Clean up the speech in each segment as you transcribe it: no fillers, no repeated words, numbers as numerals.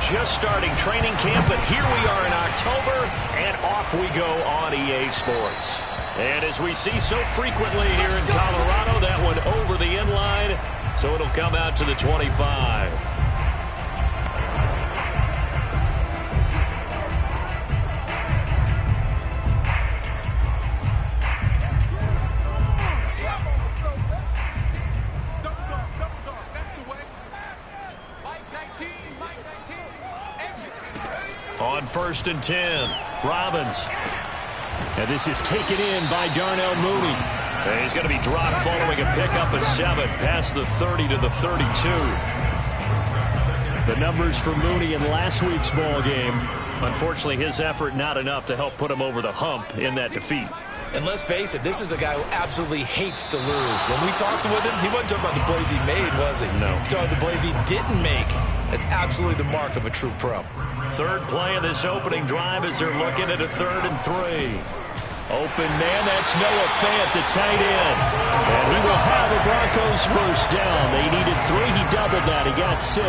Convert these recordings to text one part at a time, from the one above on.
just starting training camp, but here we are in October, and off we go on EA Sports. And as we see so frequently here in Colorado, that one over the end line, so it'll come out to the 25. On 1st and 10, Robbins. And this is taken in by Darnell Mooney. And he's going to be dropped following a pickup of 7 past the 30 to the 32. The numbers for Mooney in last week's ball game. Unfortunately, his effort not enough to help put him over the hump in that defeat. And let's face it, this is a guy who absolutely hates to lose. When we talked with him, he wasn't talking about the plays he made, was he? No. He's talking about the plays he didn't make. That's absolutely the mark of a true pro. Third play of this opening drive as they're looking at a 3rd and 3. Open man, that's Noah Fant, the tight end. And he will have a Broncos first down. They needed 3. He doubled that. He got 6.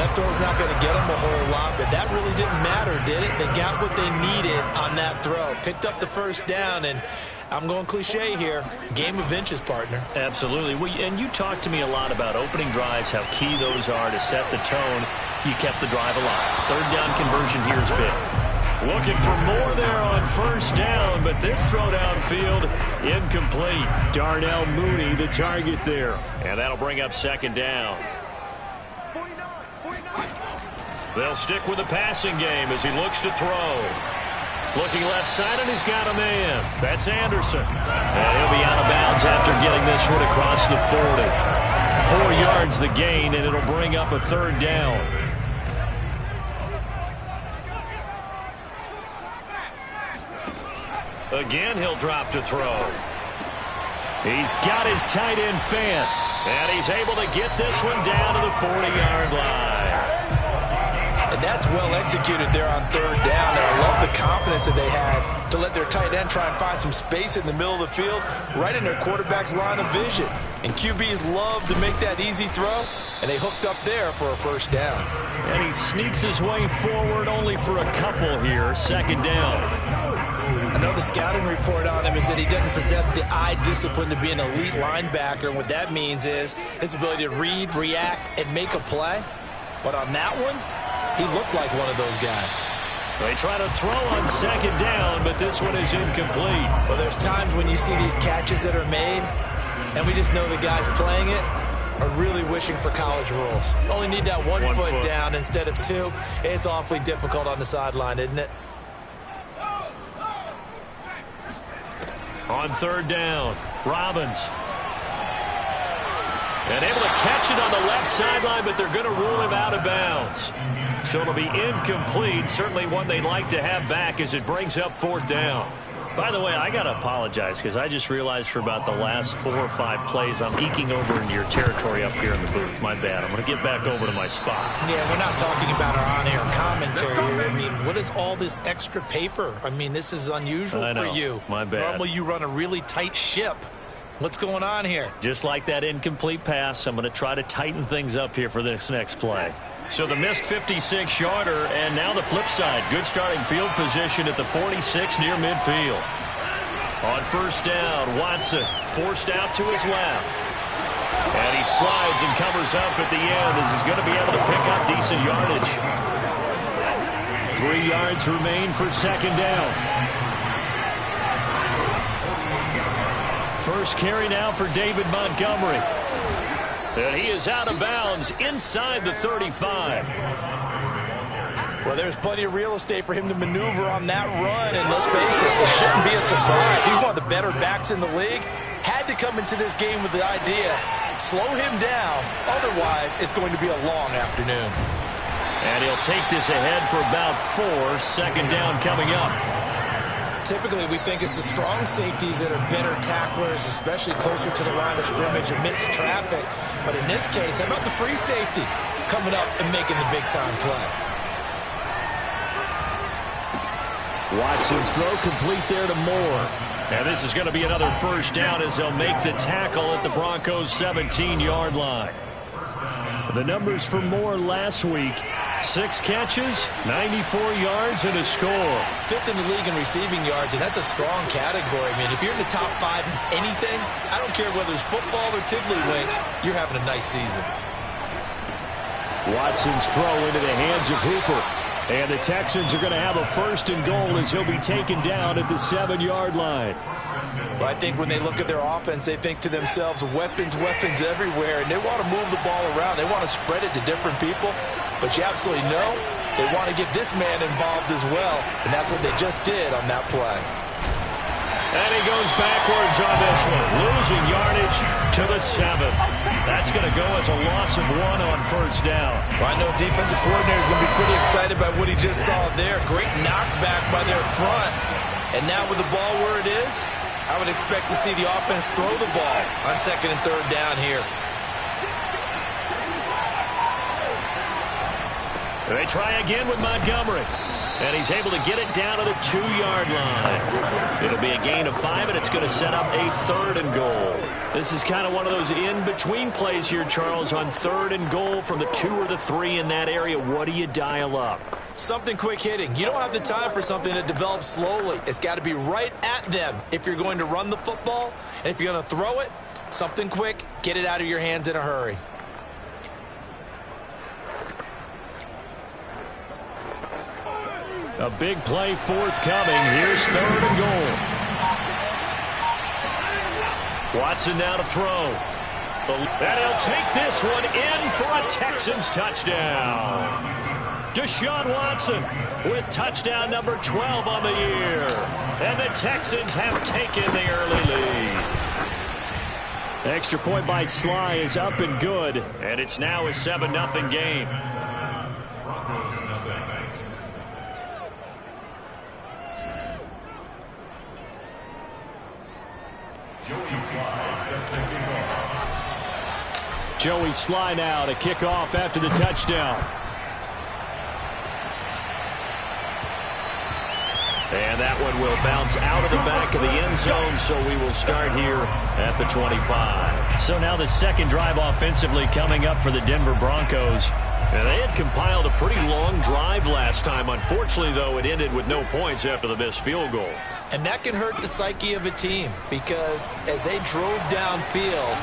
That throw's not going to get them a whole lot, but that really didn't matter, did it? They got what they needed on that throw. Picked up the first down, and I'm going cliche here. Game of inches, partner. Absolutely. And you talked to me a lot about opening drives, how key those are to set the tone. You kept the drive alive. 3rd down conversion here is big. Looking for more there on 1st down, but this throw downfield incomplete. Darnell Mooney, the target there. And that'll bring up 2nd down. They'll stick with the passing game as he looks to throw. Looking left side, and he's got a man. That's Anderson. And he'll be out of bounds after getting this one across the 40. 4 yards the gain, and it'll bring up a 3rd down. Again, he'll drop to throw. He's got his tight end Fant, and he's able to get this one down to the 40-yard line. And that's well executed there on 3rd down. And I love the confidence that they had to let their tight end try and find some space in the middle of the field, right in their quarterback's line of vision. And QBs love to make that easy throw, and they hooked up there for a 1st down. And he sneaks his way forward only for a couple here. 2nd down. I know the scouting report on him is that he doesn't possess the eye discipline to be an elite linebacker. And what that means is his ability to read, react, and make a play. But on that one, he looked like one of those guys. They try to throw on 2nd down, but this one is incomplete. Well, there's times when you see these catches that are made, and we just know the guys playing it are really wishing for college rules. Only need that one foot down instead of 2. It's awfully difficult on the sideline, isn't it? On 3rd down, Robbins. And able to catch it on the left sideline, but they're going to rule him out of bounds. So it'll be incomplete. Certainly one they'd like to have back as it brings up 4th down. By the way, I got to apologize because I just realized for about the last 4 or 5 plays I'm eking over into your territory up here in the booth. My bad. I'm going to get back over to my spot. Yeah, we're not talking about our on-air commentary here. I mean, what is all this extra paper? I mean, this is unusual for you. My bad. Normally you run a really tight ship. What's going on here? Just like that incomplete pass, I'm going to try to tighten things up here for this next play. So the missed 56-yarder, and now the flip side. Good starting field position at the 46 near midfield. On 1st down, Watson forced out to his left. And he slides and covers up at the end as he's going to be able to pick up decent yardage. 3 yards remain for 2nd down. First carry now for David Montgomery. And he is out of bounds inside the 35. Well, there's plenty of real estate for him to maneuver on that run. And let's face it, it shouldn't be a surprise. He's one of the better backs in the league. Had to come into this game with the idea, slow him down. Otherwise, it's going to be a long afternoon. And he'll take this ahead for about 4. 2nd down coming up. Typically, we think it's the strong safeties that are better tacklers, especially closer to the line of scrimmage amidst traffic. But in this case, how about the free safety coming up and making the big-time play? Watson's throw complete there to Moore. And this is going to be another 1st down as they'll make the tackle at the Broncos' 17-yard line. The numbers for Moore last week: 6 catches, 94 yards, and a score. 5th in the league in receiving yards, and that's a strong category. I mean, if you're in the top 5 in anything, I don't care whether it's football or tiddlywinks, you're having a nice season. Watson's throw into the hands of Hooper. And the Texans are going to have a 1st and goal as he'll be taken down at the 7-yard line. Well, I think when they look at their offense, they think to themselves, weapons, weapons everywhere, and they want to move the ball around. They want to spread it to different people, but you absolutely know they want to get this man involved as well, and that's what they just did on that play. And he goes backwards on this one, losing yardage to the 7. That's going to go as a loss of 1 on 1st down. Well, I know defensive coordinator is going to be pretty excited by what he just saw there. Great knockback by their front. And now with the ball where it is, I would expect to see the offense throw the ball on 2nd and 3rd down here. They try again with Montgomery. And he's able to get it down to the 2-yard line. It'll be a gain of 5, and it's going to set up a 3rd and goal. This is kind of one of those in-between plays here, Charles, on 3rd and goal from the 2 or the 3 in that area. What do you dial up? Something quick hitting. You don't have the time for something that develops slowly. It's got to be right at them if you're going to run the football. And if you're going to throw it, something quick, get it out of your hands in a hurry. A big play forthcoming. Here's 3rd and goal. Watson now to throw. And he'll take this one in for a Texans touchdown. Deshaun Watson with touchdown number 12 on the year. And the Texans have taken the early lead. Extra point by Sly is up and good. And it's now a 7-0 game. Joey Sly now to kick off after the touchdown. And that one will bounce out of the back of the end zone, so we will start here at the 25. So now the 2nd drive offensively coming up for the Denver Broncos. And they had compiled a pretty long drive last time. Unfortunately, though, it ended with no points after the missed field goal. And that can hurt the psyche of a team because as they drove downfield,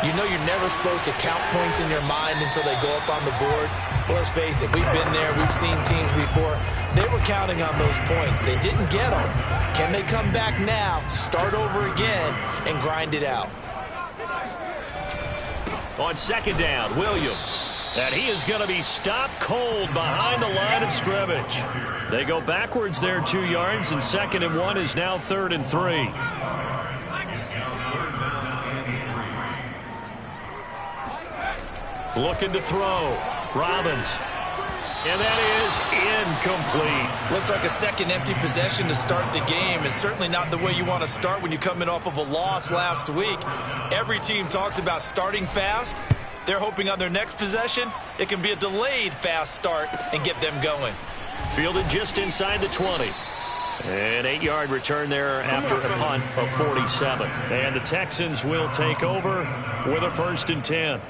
you know you're never supposed to count points in your mind until they go up on the board. But let's face it, we've been there. We've seen teams before. They were counting on those points. They didn't get them. Can they come back now, start over again, and grind it out? On 2nd down, Williams. And he is going to be stopped cold behind the line of scrimmage. They go backwards there 2 yards, and 2nd and 1 is now 3rd and 3. Looking to throw. Robbins. And that is incomplete. Looks like a second empty possession to start the game, and certainly not the way you want to start when you're coming off of a loss last week. Every team talks about starting fast. They're hoping on their next possession, it can be a delayed fast start and get them going. Fielded just inside the 20. An 8-yard return there after a punt of 47. And the Texans will take over with a 1st and 10.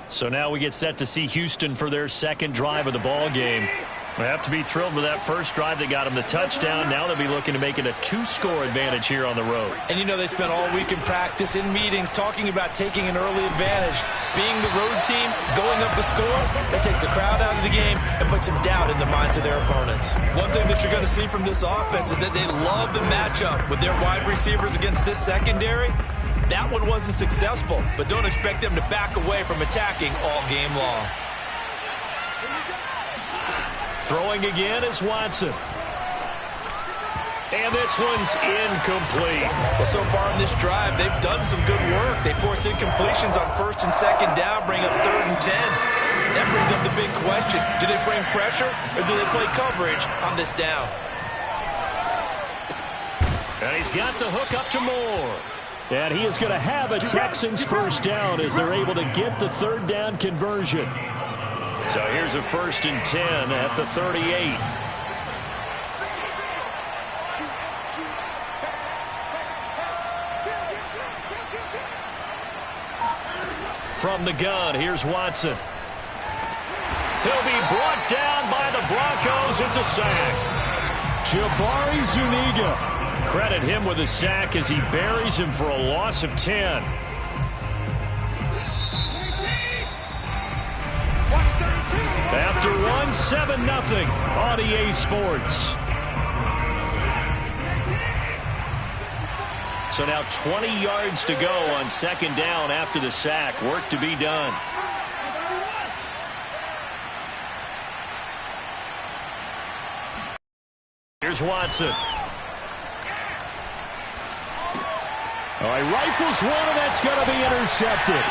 So now we get set to see Houston for their 2nd drive of the ball game. They have to be thrilled with that first drive that got them the touchdown. Now they'll be looking to make it a 2-score advantage here on the road. And you know they spent all week in practice, in meetings, talking about taking an early advantage. Being the road team, going up a score, that takes the crowd out of the game and puts some doubt in the minds of their opponents. One thing that you're going to see from this offense is that they love the matchup with their wide receivers against this secondary. That one wasn't successful, but don't expect them to back away from attacking all game long. Throwing again is Watson. And this one's incomplete. Well, so far in this drive, they've done some good work. They force incompletions on 1st and 2nd down, bring up 3rd and 10. That brings up the big question. Do they bring pressure or do they play coverage on this down? And he's got the hook up to Moore. And he is going to have a Texans 1st down as they're able to get the 3rd down conversion. So here's a 1st and 10 at the 38. From the gun, here's Watson. He'll be brought down by the Broncos. It's a sack. Jabari Zuniga. Credit him with a sack as he buries him for a loss of 10. After one, 7-0 on EA Sports. So now 20 yards to go on second down after the sack. Work to be done. Here's Watson. All right, rifles one, and that's going to be intercepted.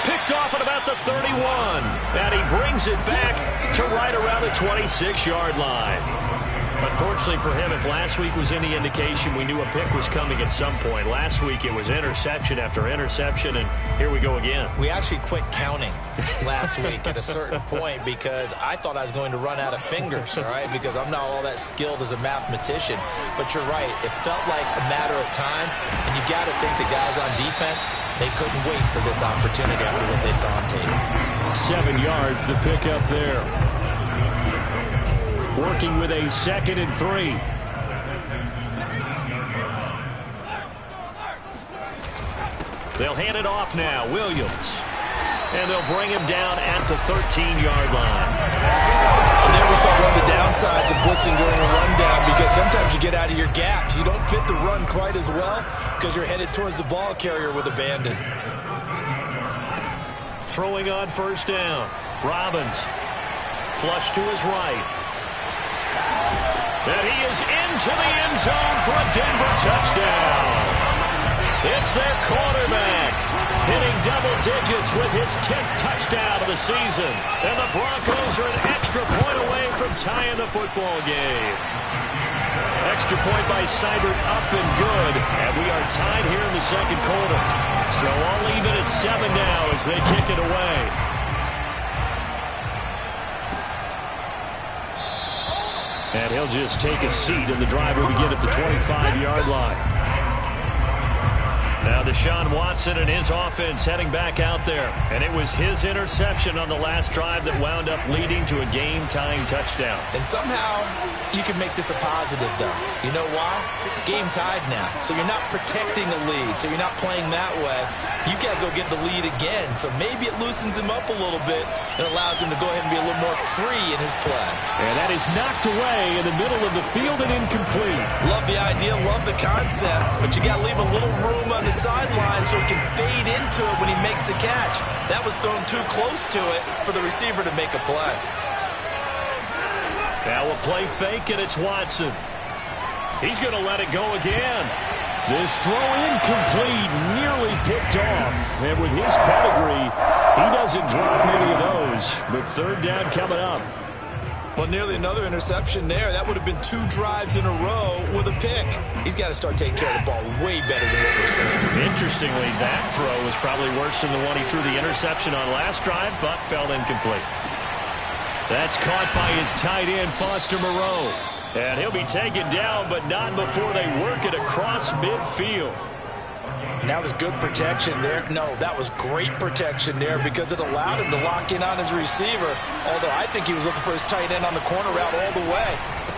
Picked off at about the 31. And he brings it back to right around the 26-yard line. Unfortunately for him, if last week was any indication, we knew a pick was coming at some point. Last week it was interception after interception, and here we go again. We actually quit counting last week at a certain point because I thought I was going to run out of fingers, all right, because I'm not all that skilled as a mathematician. But you're right. It felt like a matter of time, and you got to think the guys on defense, they couldn't wait for this opportunity after what they saw on tape. 7 yards, the pickup there. Working with a 2nd and 3. They'll hand it off now. Williams. And they'll bring him down at the 13-yard line. And there we saw one of the downsides of blitzing during a rundown, because sometimes you get out of your gaps. You don't fit the run quite as well because you're headed towards the ball carrier with abandon. Throwing on first down. Robbins. Flush to his right. And he is into the end zone for a Denver touchdown. It's their quarterback hitting double digits with his 10th touchdown of the season. And the Broncos are an extra point away from tying the football game. Extra point by Seibert up and good. And we are tied here in the second quarter. So all even at 7 now as they kick it away. And he'll just take a seat, and the drive will begin at the 25-yard line. Now Deshaun Watson and his offense heading back out there. And it was his interception on the last drive that wound up leading to a game-tying touchdown. And somehow you can make this a positive, though. You know why? Game tied now. So you're not protecting a lead. So you're not playing that way. You got to go get the lead again. So maybe it loosens him up a little bit and allows him to go ahead and be a little more free in his play. And that is knocked away in the middle of the field and incomplete. Love the idea, love the concept, but you got to leave a little room on the sideline so he can fade into it when he makes the catch. That was thrown too close to it for the receiver to make a play. Now a play fake, and it's Watson. He's going to let it go again. This throw incomplete, nearly picked off. And with his pedigree, he doesn't drop many of those. But third down coming up. Well, nearly another interception there. That would have been 2 drives in a row with a pick. He's got to start taking care of the ball way better than what we're seeing. Interestingly, that throw was probably worse than the one he threw the interception on last drive, but fell incomplete. That's caught by his tight end, Foster Moreau. And he'll be taken down, but not before they work it across midfield. And that was good protection there. No, that was great protection there because it allowed him to lock in on his receiver. Although I think he was looking for his tight end on the corner route all the way.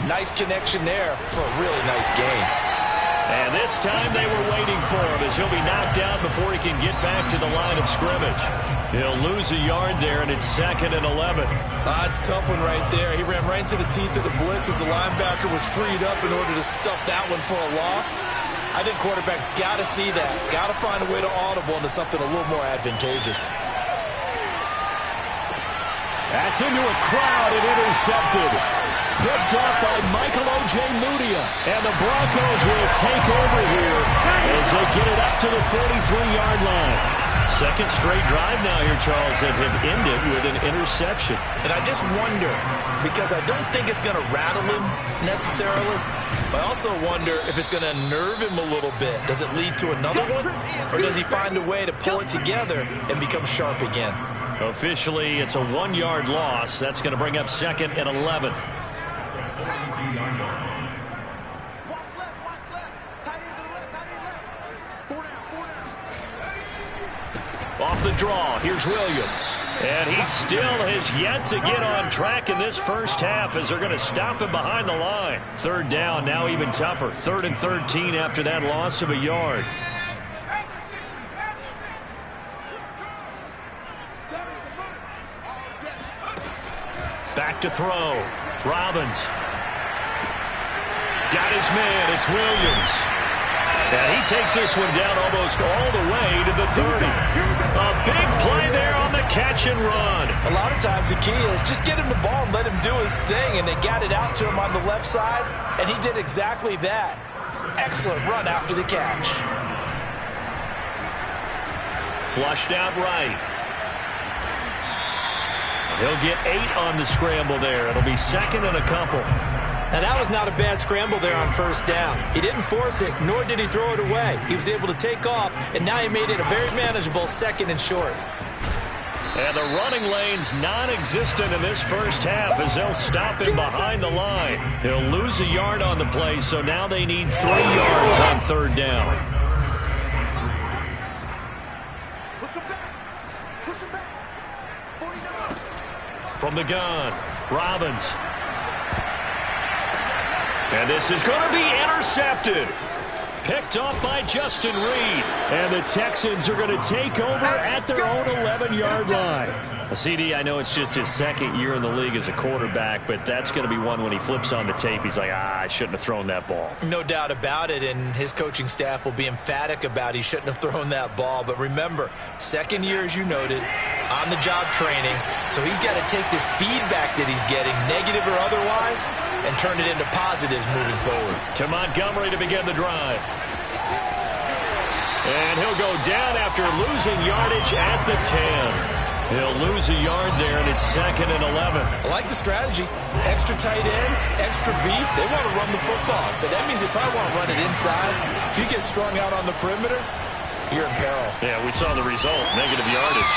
Nice connection there for a really nice game. And this time they were waiting for him as he'll be knocked down before he can get back to the line of scrimmage. He'll lose a yard there, and it's 2nd and 11. It's a tough one right there. He ran right into the teeth of the blitz as the linebacker was freed up in order to stuff that one for a loss. I think quarterbacks got to see that. Got to find a way to audible into something a little more advantageous. That's into a crowd and intercepted. Picked off by Michael Ojemudia. And the Broncos will take over here as they get it up to the 43-yard line. Second straight drive now here, Charles, that have ended with an interception. And I just wonder, because I don't think it's going to rattle him necessarily, but I also wonder if it's going to unnerve him a little bit. Does it lead to another one? Or does he find a way to pull it together and become sharp again? Officially, it's a 1-yard loss. That's going to bring up 2nd and 11. Off the draw, here's Williams. And he still has yet to get on track in this first half as they're going to stop him behind the line. Third down, now even tougher. 3rd and 13 after that loss of a yard. Back to throw. Robbins. Got his man. It's Williams. And he takes this one down almost all the way to the 30. A big play there on the catch and run. A lot of times the key is just get him the ball and let him do his thing, and they got it out to him on the left side, and he did exactly that. Excellent run after the catch. Flushed out right. He'll get 8 on the scramble there. It'll be 2nd and a couple. Now, that was not a bad scramble there on first down. He didn't force it, nor did he throw it away. He was able to take off, and now he made it a very manageable 2nd and short. And the running lane's non-existent in this first half as they'll stop him behind the line. He'll lose a yard on the play, so now they need 3 yards on 3rd down. From the gun, Robbins. And this is going to be intercepted. Picked off by Justin Reed. And the Texans are going to take over at their own 11-yard line. CD, I know it's just his 2nd year in the league as a quarterback, but that's going to be one when he flips on the tape, he's like, I shouldn't have thrown that ball. No doubt about it, and his coaching staff will be emphatic about he shouldn't have thrown that ball. But remember, 2nd year, as you noted, on-the-job training, so he's got to take this feedback that he's getting, negative or otherwise, and turn it into positives moving forward. To Montgomery to begin the drive. And he'll go down after losing yardage at the 10. He'll lose a yard there, and it's 2nd and 11. I like the strategy. Extra tight ends, extra beef. They want to run the football, but that means they probably want to run it inside. If you get strung out on the perimeter, you're in peril. Yeah, we saw the result, negative yardage.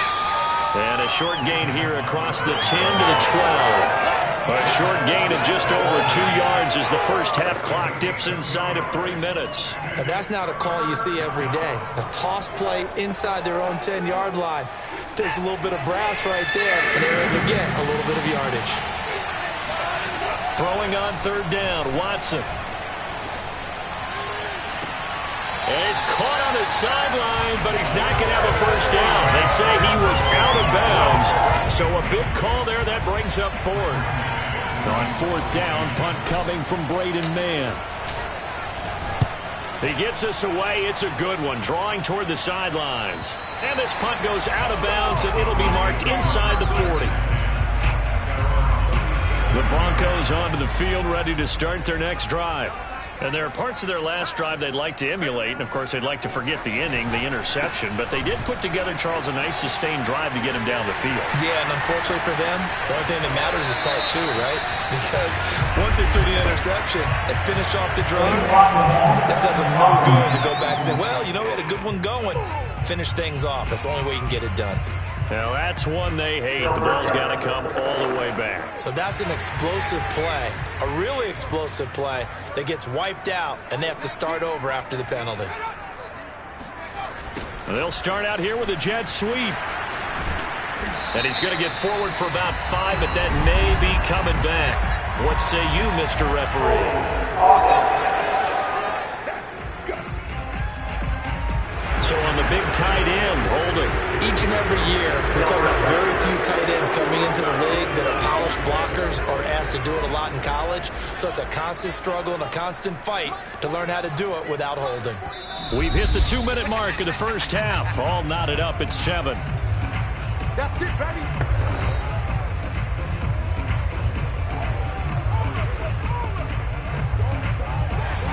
And a short gain here across the 10 to the 12. A short gain of just over 2 yards as the first half clock dips inside of 3 minutes. And that's not a call you see every day. A toss play inside their own 10-yard line. Takes a little bit of brass right there, and they're able to get a little bit of yardage. Throwing on 3rd down, Watson. And he's caught on the sideline, but he's not going to have a first down. They say he was out of bounds, so a big call there that brings up 4th. On 4th down, punt coming from Braden Mann. He gets us away. It's a good one, drawing toward the sidelines. And this punt goes out of bounds, and it'll be marked inside the 40. The Broncos onto the field, ready to start their next drive. And there are parts of their last drive they'd like to emulate, and of course they'd like to forget the inning, the interception, but they did put together, Charles, a nice sustained drive to get him down the field. Yeah, and unfortunately for them, the only thing that matters is part 2, right? Because once they threw the interception and finished off the drive, that does them no good to go back and say, well, you know, we had a good one going. Finish things off. That's the only way you can get it done. Now, that's one they hate. The ball's got to come all the way back. So that's an explosive play, a really explosive play that gets wiped out, and they have to start over after the penalty. They'll start out here with a jet sweep. And he's going to get forward for about 5, but that may be coming back. What say you, Mr. Referee? So on the big tight end, holding. Each and every year, we talk about very few tight ends coming into the league that are polished blockers or asked to do it a lot in college. So it's a constant struggle and a constant fight to learn how to do it without holding. We've hit the 2-minute mark of the first half. All knotted up at 7. That's it, baby.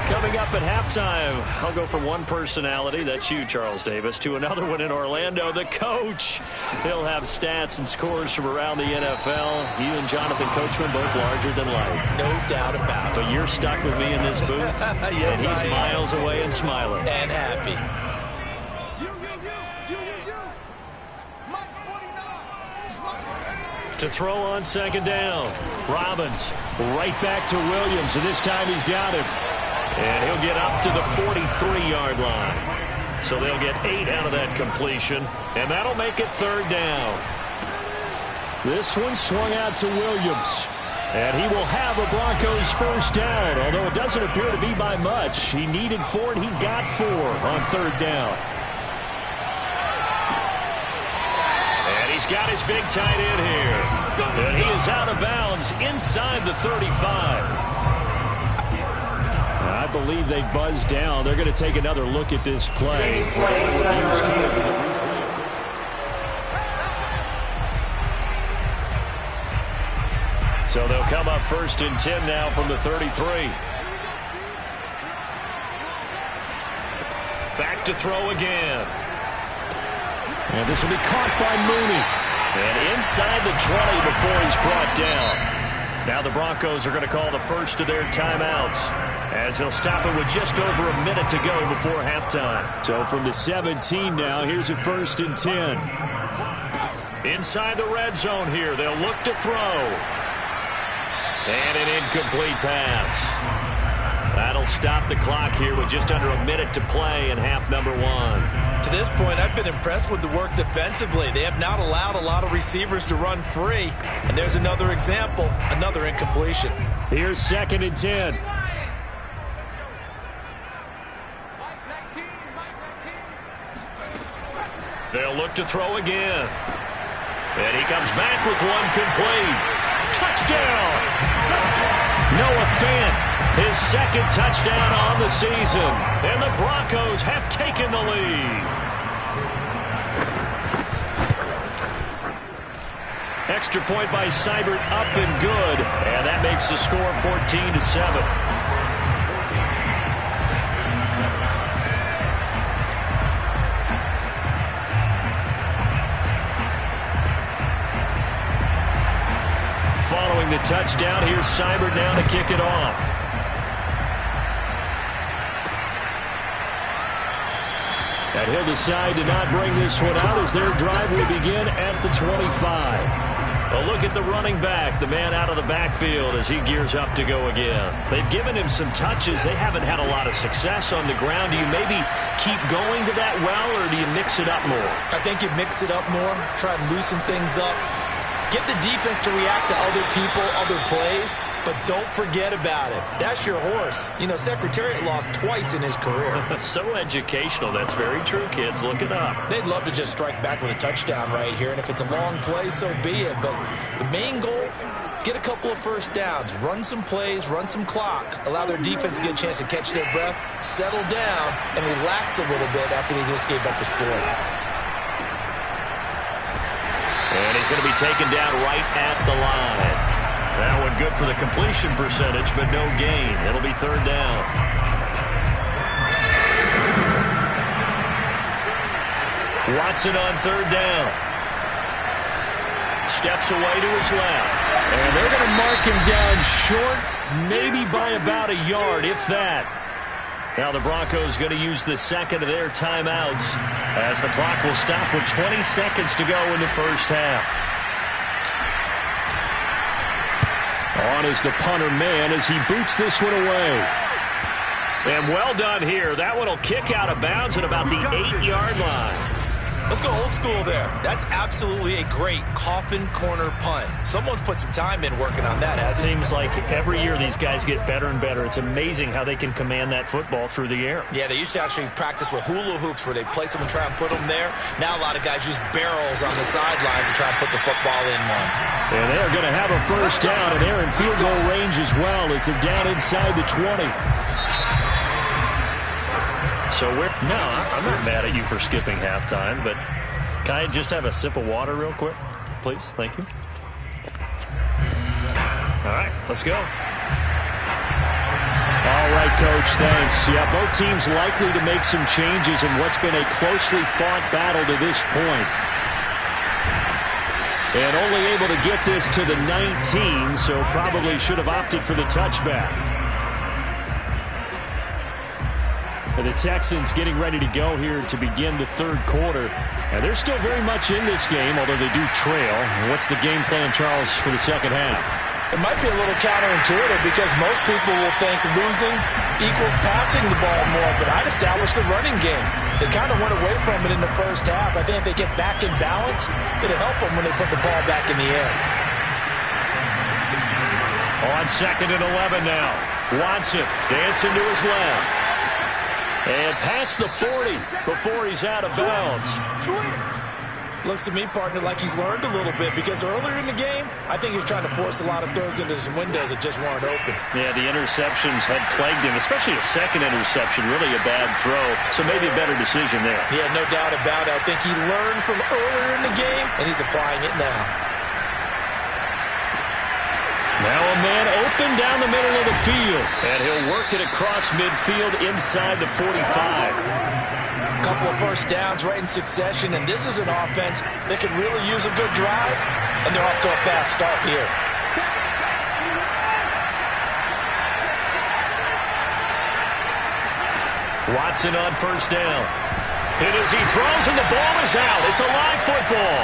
Coming up at halftime, I'll go from one personality, that's you, Charles Davis, to another one in Orlando, the coach. He'll have stats and scores from around the NFL. You and Jonathan Coachman both larger than life. No doubt about it. But you're stuck with me in this booth, yes, and he's miles away and smiling. And happy. To throw on 2nd down, Robbins right back to Williams, and this time he's got him. And he'll get up to the 43-yard line. So they'll get 8 out of that completion, and that'll make it 3rd down. This one swung out to Williams. And he will have a Broncos first down, although it doesn't appear to be by much. He needed 4, and he got 4 on third down. And he's got his big tight end here. And he is out of bounds inside the 35. I believe they buzzed down. They're going to take another look at this play. So they'll come up 1st and 10 now from the 33. Back to throw again. And this will be caught by Mooney. And inside the 20 before he's brought down. Now the Broncos are going to call the first of their timeouts as they'll stop it with just over a minute to go before halftime. So from the 17 now, here's a 1st and 10. Inside the red zone here, they'll look to throw. And an incomplete pass. That'll stop the clock here with just under a minute to play in half number 1. To this point, I've been impressed with the work defensively. They have not allowed a lot of receivers to run free. And there's another example, another incompletion. Here's 2nd and 10. They'll look to throw again. And he comes back with one complete. Touchdown! Noah Fant, his 2nd touchdown on the season. And the Broncos have taken the lead. Extra point by Seibert, up and good. And that makes the score 14-7. Following the touchdown, here's Seibert now to kick it off. And he'll decide to not bring this one out as their drive will begin at the 25. A look at the running back, the man out of the backfield as he gears up to go again. They've given him some touches. They haven't had a lot of success on the ground. Do you maybe keep going to that well, or do you mix it up more? I think you mix it up more, try and loosen things up. Get the defense to react to other people, other plays, but don't forget about it. That's your horse. You know, Secretariat lost twice in his career. So educational. That's very true, kids. Look it up. They'd love to just strike back with a touchdown right here, and if it's a long play, so be it. But the main goal, get a couple of first downs, run some plays, run some clock, allow their defense to get a chance to catch their breath, settle down, and relax a little bit after they just gave up a score. And he's going to be taken down right at the line. That one good for the completion percentage, but no gain. It'll be 3rd down. Watson on 3rd down. Steps away to his left. And they're going to mark him down short, maybe by about a yard, if that. Now the Broncos going to use the 2nd of their timeouts as the clock will stop with 20 seconds to go in the first half. On is the punter man as he boots this one away. And well done here. That one will kick out of bounds at about the 8-yard line. Let's go old school there. That's absolutely a great coffin corner punt. Someone's put some time in working on that, hasn't it? Seems like every year these guys get better and better. It's amazing how they can command that football through the air. Yeah, they used to actually practice with hula hoops where they place them and try and put them there. Now a lot of guys use barrels on the sidelines to try and put the football in one. And they're going to have a first down, and they're in field goal range as well as they're down inside the 20. So I'm not mad at you for skipping halftime, but can I just have a sip of water real quick, please? Thank you. All right, let's go. All right, Coach, thanks. Yeah, both teams likely to make some changes in what's been a closely fought battle to this point. And only able to get this to the 19, so probably should have opted for the touchback. And the Texans getting ready to go here to begin the 3rd quarter. And they're still very much in this game, although they do trail. What's the game plan, Charles, for the 2nd half? It might be a little counterintuitive because most people will think losing equals passing the ball more, but I'd establish the running game. They kind of went away from it in the first half. I think if they get back in balance, it'll help them when they put the ball back in the air. On 2nd and 11 now. Watson dancing to his left. And past the 40 before he's out of bounds. Looks to me, partner, like he's learned a little bit, because earlier in the game, I think he was trying to force a lot of throws into some windows that just weren't open. Yeah, the interceptions had plagued him, especially a second interception, really a bad throw. So maybe a better decision there. Yeah, no doubt about it. I think he learned from earlier in the game, and he's applying it now. Now a man open down the middle of the field, and he'll work it across midfield inside the 45. Couple of first downs right in succession, and this is an offense that could really use a good drive, and they're off to a fast start here. Watson on first down. Hit as he throws, and the ball is out. It's a live football.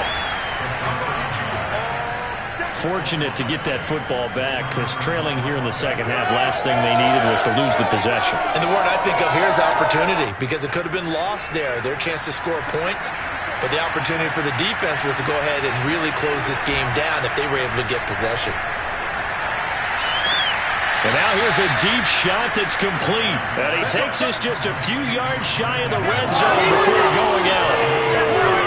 Fortunate to get that football back, because trailing here in the second half, last thing they needed was to lose the possession. And the word I think of here is opportunity, because it could have been lost there, their chance to score points. But the opportunity for the defense was to go ahead and really close this game down if they were able to get possession. And now here's a deep shot that's complete. And he takes this just a few yards shy of the red zone before going out.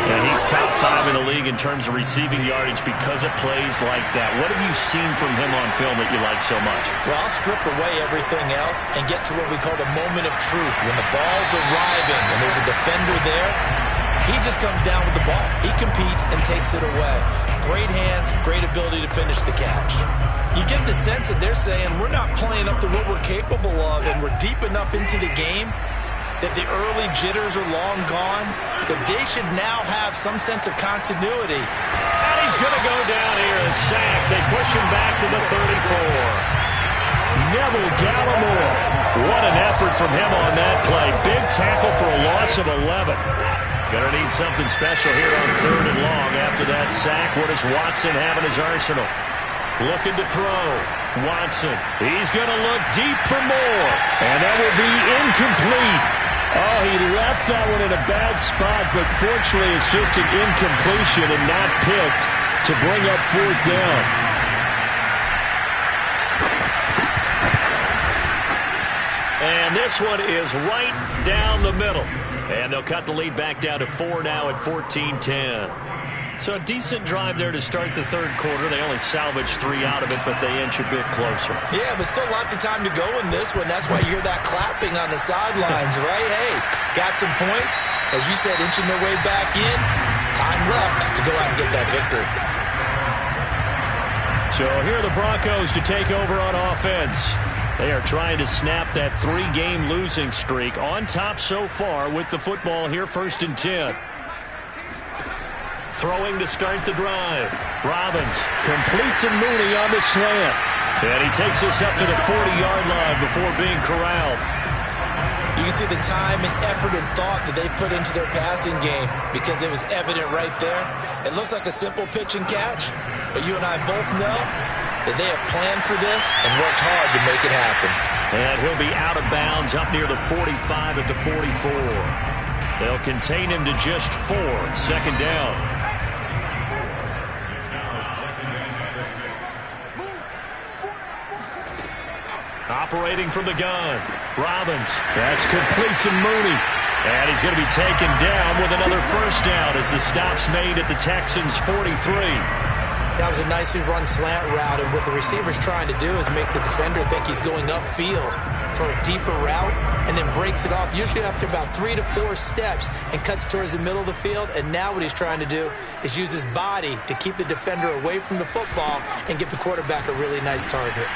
And he's top 5 in the league in terms of receiving yardage because of plays like that. What have you seen from him on film that you like so much? Well, I'll strip away everything else and get to what we call the moment of truth. When the ball's arriving and there's a defender there, he just comes down with the ball. He competes and takes it away. Great hands, great ability to finish the catch. You get the sense that they're saying we're not playing up to what we're capable of, and we're deep enough into the game that the early jitters are long gone, that they should now have some sense of continuity. And he's going to go down here and sack. They push him back to the 34. Neville Gallimore. What an effort from him on that play. Big tackle for a loss of 11. Going to need something special here on 3rd and long after that sack. What does Watson have in his arsenal? Looking to throw. Watson. He's going to look deep for more. And that will be incomplete. Oh, he left that one in a bad spot, but fortunately it's just an incompletion and not picked to bring up 4th down. And this one is right down the middle. And they'll cut the lead back down to 4 now at 14-10. So a decent drive there to start the 3rd quarter. They only salvaged 3 out of it, but they inch a bit closer. Yeah, but still lots of time to go in this one. That's why you hear that clapping on the sidelines, right? Hey, got some points. As you said, inching their way back in. Time left to go out and get that victory. So here are the Broncos to take over on offense. They are trying to snap that 3-game losing streak. On top so far with the football here, 1st and 10. Throwing to start the drive. Robbins completes and Mooney on the slant. And he takes us up to the 40-yard line before being corralled. You can see the time and effort and thought that they put into their passing game because it was evident right there. It looks like a simple pitch and catch, but you and I both know that they have planned for this and worked hard to make it happen. And he'll be out of bounds up near the 45 at the 44. They'll contain him to just 4. 2nd down. Operating from the gun. Robbins. That's complete to Mooney. And he's going to be taken down with another 1st down as the stop's made at the Texans' 43. That was a nicely run slant route, and what the receiver's trying to do is make the defender think he's going upfield for a deeper route and then breaks it off, usually after about 3 to 4 steps, and cuts towards the middle of the field. And now what he's trying to do is use his body to keep the defender away from the football and give the quarterback a really nice target.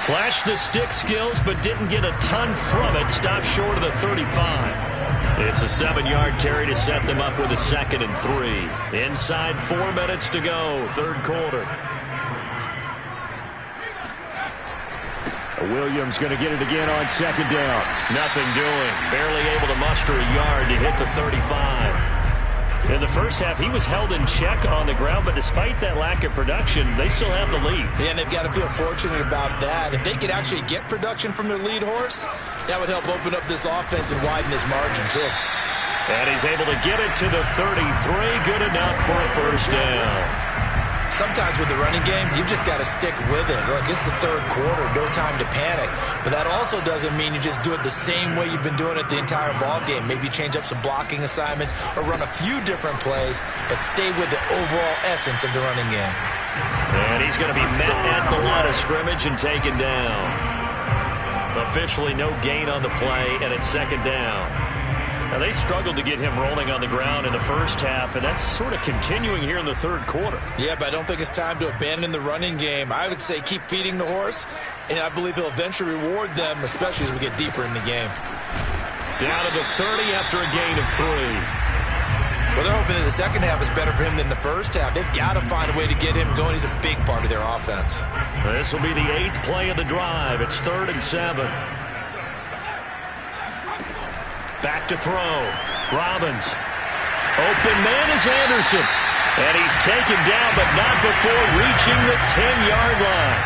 Flashed the stick skills, but didn't get a ton from it. Stopped short of the 35. It's a 7-yard carry to set them up with a 2nd and 3. Inside 4 minutes to go, 3rd quarter. Williams going to get it again on 2nd down. Nothing doing. Barely able to muster a yard to hit the 35. In the first half, he was held in check on the ground, but despite that lack of production, they still have the lead. Yeah, and they've got to feel fortunate about that. If they could actually get production from their lead horse, that would help open up this offense and widen this margin, too. And he's able to get it to the 33. Good enough for a first down. Sometimes with the running game, you've just got to stick with it. Look, it's the third quarter, no time to panic. But that also doesn't mean you just do it the same way you've been doing it the entire ball game. Maybe change up some blocking assignments or run a few different plays, but stay with the overall essence of the running game. And he's going to be met at the line of scrimmage and taken down. Officially no gain on the play, and it's second down. Now, they struggled to get him rolling on the ground in the first half, and that's sort of continuing here in the third quarter. Yeah, but I don't think it's time to abandon the running game. I would say keep feeding the horse, and I believe he'll eventually reward them, especially as we get deeper in the game. Down to the 30 after a gain of 3. Well, they're hoping that the second half is better for him than the first half. They've got to find a way to get him going. He's a big part of their offense. This will be the 8th play of the drive. It's 3rd and 7. Back to throw. Robbins. Open man is Anderson. And he's taken down, but not before reaching the 10-yard line.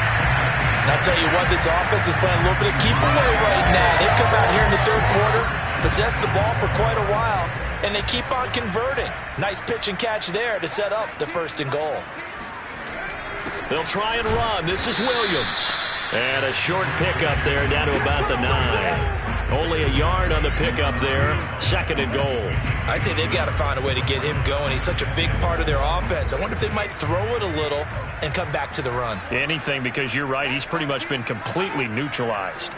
And I'll tell you what, this offense is playing a little bit of keep away right now. They've come out here in the third quarter, possessed the ball for quite a while, and they keep on converting. Nice pitch and catch there to set up the 1st and goal. They'll try and run. This is Williams. And a short pickup there down to about the 9. Only a yard on the pickup there. 2nd and goal. I'd say they've got to find a way to get him going. He's such a big part of their offense. I wonder if they might throw it a little and come back to the run. Anything, because you're right. He's pretty much been completely neutralized.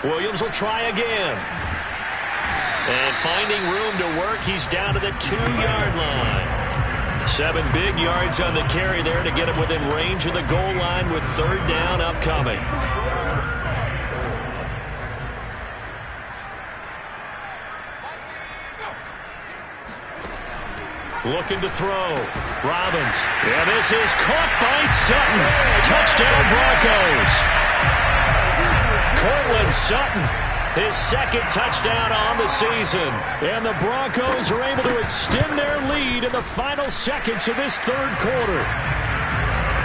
Williams will try again. And finding room to work, he's down to the 2-yard line. 7 big yards on the carry there to get him within range of the goal line with 3rd down upcoming. Looking to throw. Robbins. Yeah, this is caught by Sutton. Touchdown Broncos. Cortland Sutton, his 2nd touchdown on the season. And the Broncos are able to extend their lead in the final seconds of this third quarter.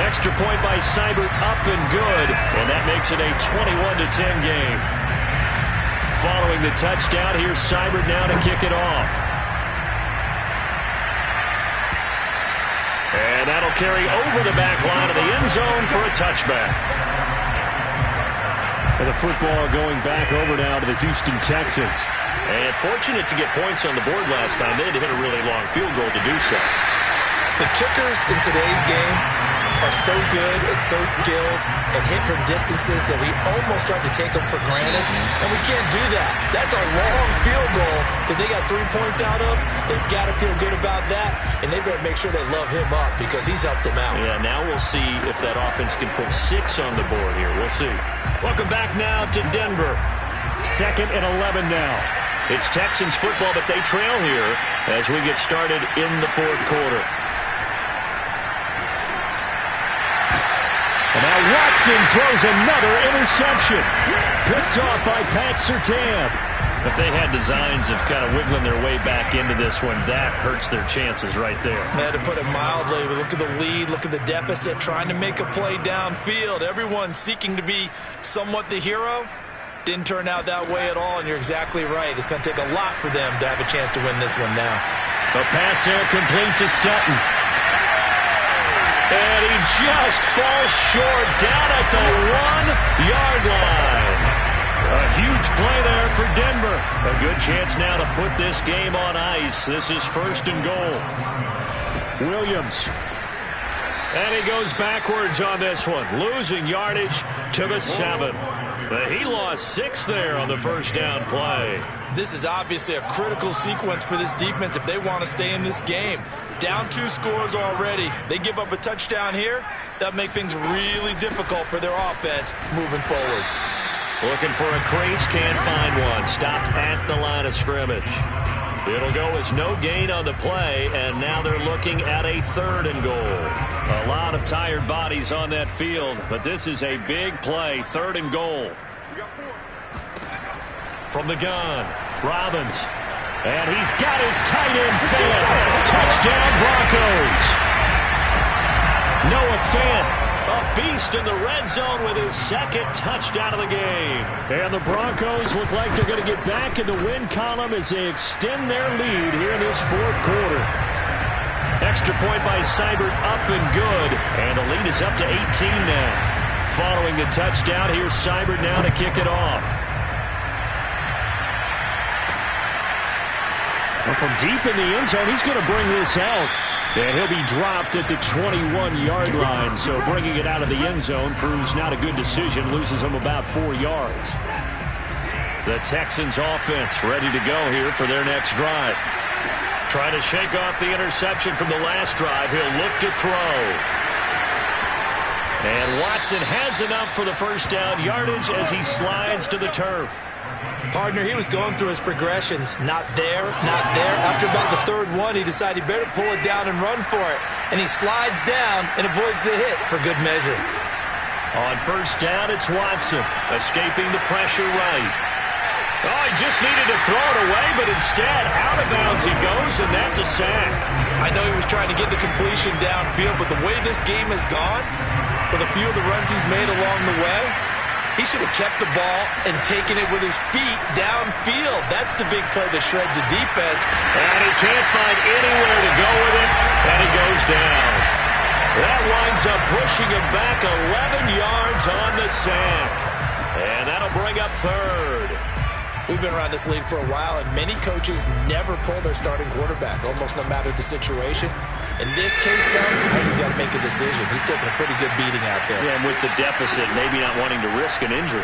Extra point by Seibert up and good. And that makes it a 21-10 game. Following the touchdown, here's Seibert now to kick it off. And that'll carry over the back line of the end zone for a touchback. And the football going back over now to the Houston Texans. And fortunate to get points on the board last time. They had to hit a really long field goal to do so. The kickers in today's game are so good and so skilled and hit from distances that we almost start to take them for granted. And we can't do that. That's a long field goal that they got 3 points out of. They've got to feel good about that, and they better make sure they love him up because he's helped them out. Yeah, now we'll see if that offense can put 6 on the board here. We'll see. Welcome back now to Denver. 2nd and 11 now. It's Texans football, but they trail here as we get started in the fourth quarter. And now Watson throws another interception. Picked off by Pat Surtain. If they had designs of kind of wiggling their way back into this one, that hurts their chances right there. Yeah, to put it mildly, look at the lead, look at the deficit, trying to make a play downfield. Everyone seeking to be somewhat the hero. Didn't turn out that way at all, and you're exactly right. It's going to take a lot for them to have a chance to win this one now. A pass there complete to Sutton. And he just falls short down at the 1-yard line. A huge play there for Denver. A good chance now to put this game on ice. This is 1st and goal. Williams. And he goes backwards on this one. Losing yardage to the 7. But he lost 6 there on the first down play. This is obviously a critical sequence for this defense if they want to stay in this game. Down 2 scores already. They give up a touchdown here. That make things really difficult for their offense moving forward. Looking for a crease, can't find one. Stopped at the line of scrimmage. It'll go as no gain on the play, and now they're looking at a 3rd and goal. A lot of tired bodies on that field, but this is a big play. 3rd and goal. From the gun, Robbins. And he's got his tight end Fant. Touchdown, Broncos. Noah Fant, a beast in the red zone with his second touchdown of the game. And the Broncos look like they're going to get back in the win column as they extend their lead here in this fourth quarter. Extra point by Seibert, up and good. And the lead is up to 18 now. Following the touchdown, here's Seibert now to kick it off. Well, from deep in the end zone, he's going to bring this out. And he'll be dropped at the 21-yard line. So bringing it out of the end zone proves not a good decision. Loses him about 4 yards. The Texans offense ready to go here for their next drive. Trying to shake off the interception from the last drive. He'll look to throw. And Watson has enough for the first down yardage as he slides to the turf. Partner, he was going through his progressions. Not there, not there. After about the third one, he decided he better pull it down and run for it. And he slides down and avoids the hit for good measure. On first down, it's Watson, escaping the pressure right. Oh, he just needed to throw it away, but instead, out of bounds he goes, and that's a sack. I know he was trying to get the completion downfield, but the way this game has gone, with a few of the runs he's made along the way, he should have kept the ball and taken it with his feet downfield. That's the big play that shreds a defense. And he can't find anywhere to go with it, and he goes down. That winds up pushing him back 11 yards on the sack. And that'll bring up third. We've been around this league for a while, and many coaches never pull their starting quarterback, almost no matter the situation. In this case, though, I think he's got to make a decision. He's taking a pretty good beating out there. Yeah, and with the deficit, maybe not wanting to risk an injury.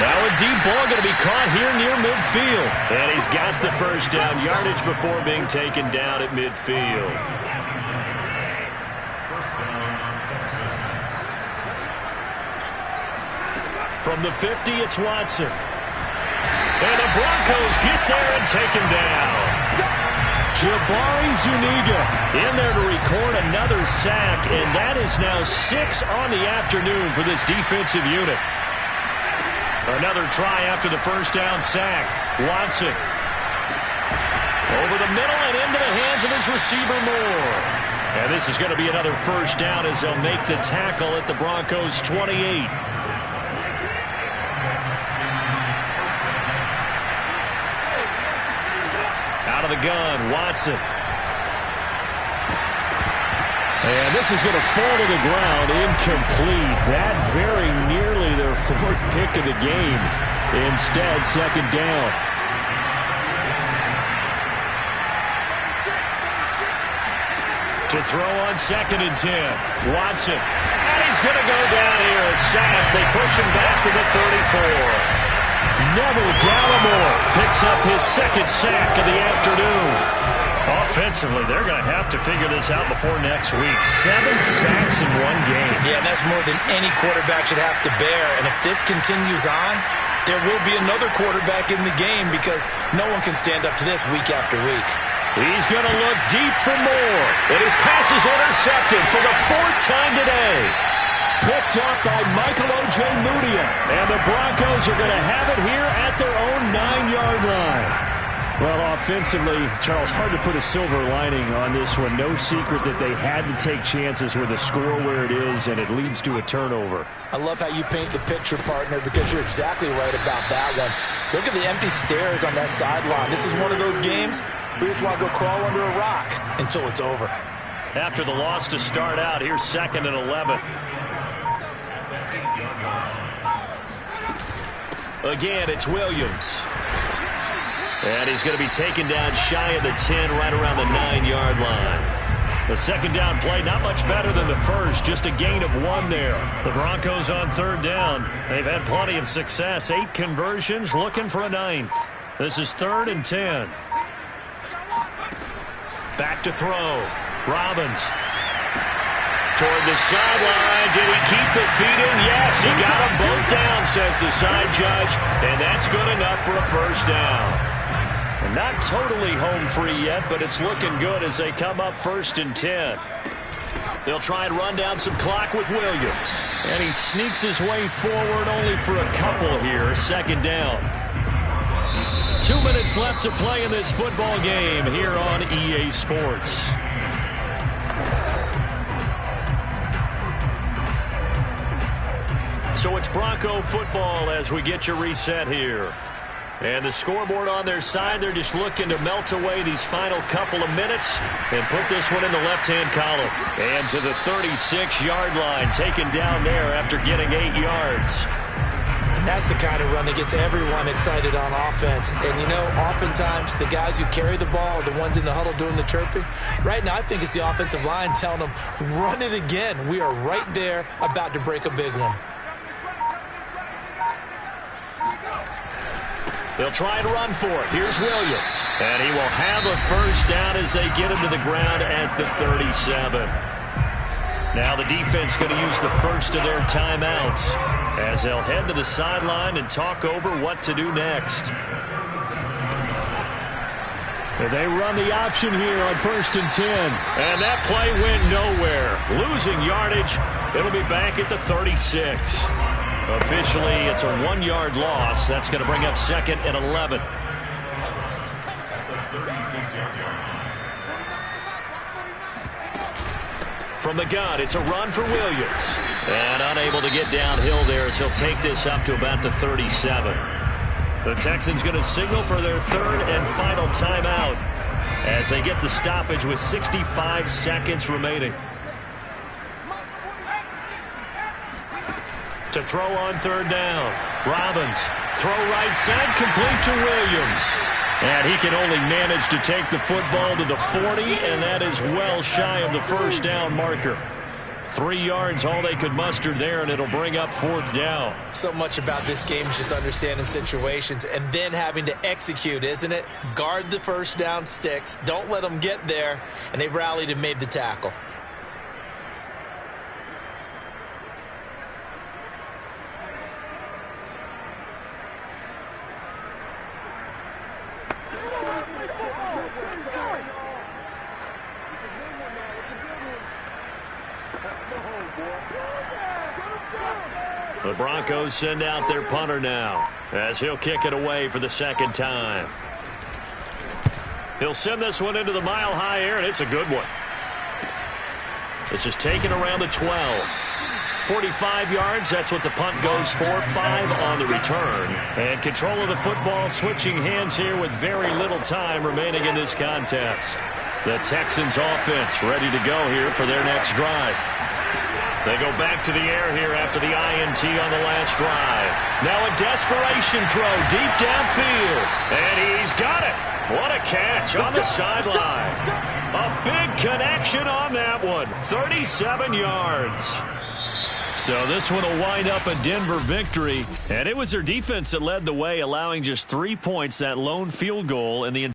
Now a deep ball going to be caught here near midfield. And he's got the first down yardage before being taken down at midfield. From the 50, it's Watson. And the Broncos get there and take him down. Jabari Zuniga in there to record another sack, and that is now 6 on the afternoon for this defensive unit. Another try after the first down sack. Watson over the middle and into the hands of his receiver Moore. And this is going to be another first down as they'll make the tackle at the Broncos' 28. Out of the gun, Watson. And this is going to fall to the ground, incomplete. That very nearly their fourth pick of the game. Instead, second down. To throw on 2nd and 10. Watson. And he's going to go down here. A sack. They push him back to the 34. Neville Gallimore picks up his second sack of the afternoon. Offensively, they're going to have to figure this out before next week. 7 sacks in one game. Yeah, and that's more than any quarterback should have to bear. And if this continues on, there will be another quarterback in the game because no one can stand up to this week after week. He's going to look deep for more. And his pass is intercepted for the 4th time today. Picked up by Michael O.J. Mudia. And the Broncos are going to have it here at their own 9-yard line. Well, offensively, Charles, hard to put a silver lining on this one. No secret that they had to take chances with a score where it is, and it leads to a turnover. I love how you paint the picture, partner, because you're exactly right about that one. Look at the empty stairs on that sideline. This is one of those games we just want to go crawl under a rock until it's over. After the loss to start out, here's 2nd and 11. Again, it's Williams. And he's going to be taken down shy of the 10, right around the 9-yard line. The second down play, not much better than the first, just a gain of 1 there. The Broncos on 3rd down. They've had plenty of success. 8 conversions, looking for a 9th. This is 3rd and 10. Back to throw. Robbins. Toward the sideline. Did he keep the feet in? Yes, he got them both down, says the side judge. And that's good enough for a first down. Not totally home free yet, but it's looking good as they come up 1st and 10. They'll try and run down some clock with Williams. And he sneaks his way forward only for a couple here. 2nd down. 2 minutes left to play in this football game here on EA Sports. So it's Bronco football as we get your reset here. And the scoreboard on their side, they're just looking to melt away these final couple of minutes and put this one in the left-hand column. And to the 36-yard line, taken down there after getting 8 yards. And that's the kind of run that gets everyone excited on offense. And, you know, oftentimes the guys who carry the ball are the ones in the huddle doing the chirping. Right now, I think it's the offensive line telling them, run it again. We are right there about to break a big one. They'll try and run for it. Here's Williams. And he will have a first down as they get him to the ground at the 37. Now the defense going to use the first of their timeouts as they'll head to the sideline and talk over what to do next. And they run the option here on 1st and 10. And that play went nowhere. Losing yardage. It'll be back at the 36. Officially, it's a 1-yard loss. That's going to bring up 2nd and 11. From the gun, it's a run for Williams. And unable to get downhill there as he'll take this up to about the 37. The Texans going to signal for their 3rd and final timeout as they get the stoppage with 65 seconds remaining. To throw on 3rd down. Robbins, throw right side, complete to Williams. And he can only manage to take the football to the 40, and that is well shy of the first down marker. 3 yards, all they could muster there, and it'll bring up 4th down. So much about this game is just understanding situations and then having to execute, isn't it? Guard the first down sticks. Don't let them get there, and they rallied and made the tackle. The Broncos send out their punter now as he'll kick it away for the 2nd time. He'll send this one into the mile-high air, and it's a good one. This is taken around the 12. 45 yards, that's what the punt goes for. 5 on the return. And control of the football switching hands here with very little time remaining in this contest. The Texans offense ready to go here for their next drive. They go back to the air here after the INT on the last drive. Now a desperation throw deep downfield. And he's got it. What a catch on the sideline. A big connection on that one. 37 yards. So this one will wind up a Denver victory. And it was their defense that led the way, allowing just 3 points, that lone field goal in the